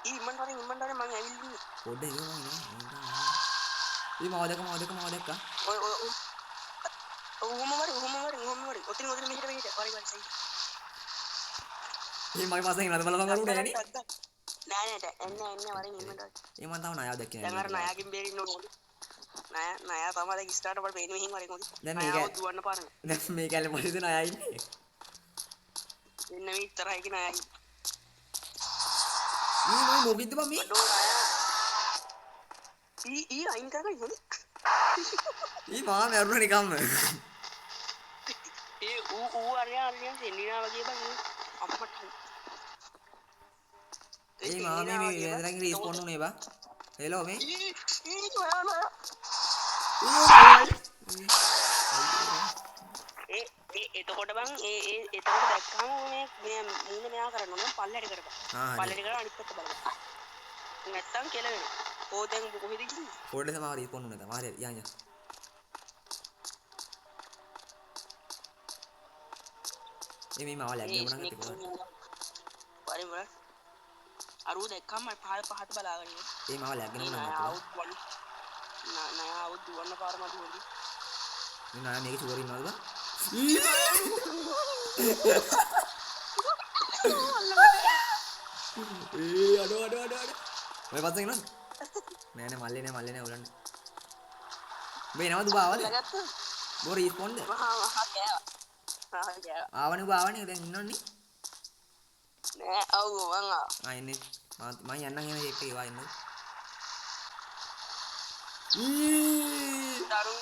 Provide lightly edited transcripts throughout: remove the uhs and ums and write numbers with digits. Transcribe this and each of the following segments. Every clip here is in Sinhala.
ඉමන්ට මං ඇවිල්ලා පොඩ්ඩ ඉව මං ඉනවා මේ මාව දැක්ක ඔය ඔහොම වරි ඔතන මෙහෙට වරි සයි මේ මගේ පස්සෙන් ඉන්නද බලපන් කරුණේ නේ නෑ එන්න වරින් ඉමන්ට ඒ මං තාම ණයාව දැක්කේ දැන් අර නෑ ණයාගෙන් බේරින්න ඕනේ නයා තමයි දැන් ස්ටාර්ට් අපට පේන්නේ මෙහින් වරින් දැන් ණයාව දුවන්න පාරන දැන් මේ කැලේ මොකද ණයා ඉන්නේ එන්න මේ ඉතරයි කියන ණයා ඊ මම මොකද්ද බං මේ ඊ අයින් කරගන්න හොඳ ඊ මාව මරුණා නිකම්ම ඒ ඌ අරයන් සෙන්නිනා වගේ බං අම්මට ඒ මාව මේ වෙනදරන් රීස්පොන් උනේ බං හෙලෝ මේ එතකොට බං එතකොට දැක්කම මේ මූණ මෙයා කරන්න ඕන පල්ලෙට කරපන් පල්ලෙට කරලා අනිත් පැත්ත බලන්න නැත්තම් කෙලවෙන ඕ දැන් කොහෙද ගිහින් පොඩ්ඩ සමාව රීස්පොන් උනේ තමයි හරි යන්න මේ මාව ලැග්ගේ මොනවද කිව්වා වරින් වර අරු දැක්කම පහට බලාගෙන ඒ මාව ලැග්ගෙන මොනවද නෑ අවුත් දුවන්න පාර මදි හොඳි මේ නෑ මේක චුවර් ඉන්නවද බං අඩෝ ඔය පස්සෙන් එනවද නෑ මල්ලේ නෑ උලන්නේ මේ නවද බාවද බෝ රීස්පොන්ද ආවනේ බාවනේ දැන් ඉන්නවන්නේ නෑ ඔව් මං එන්නේ මම යන්නම් එන චෙක් එකේ වා එන්න දරු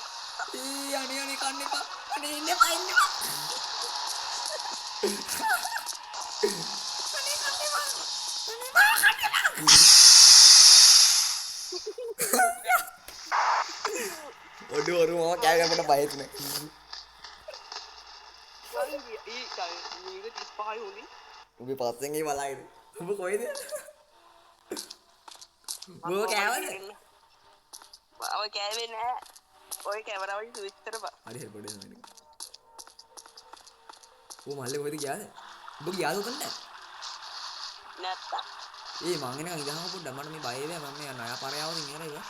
අනේ කන්න එපා අනේ ඉන්න එපා ඔඩු මම කෑ ගන්නට බයත් නෑ උඹ පස්සෙන් ඒ බලාගෙන උඹ කොහෙද උඹ කෑවද ඔය කෑවේ නෑ ඔය කැමරාවලින් ස්විච් කරපන් හරි පොඩ්ඩක් එන්න ඌ මල්ලේ කොහෙද ගියාද උඹ ගියාද උතන්ට නැත්තම් ඒ මං එනකන් ඉඳහම පොඩ්ඩක් මට මේ බය වෙලා මම මේ ණය පරයාවකින් ඉවරයි බා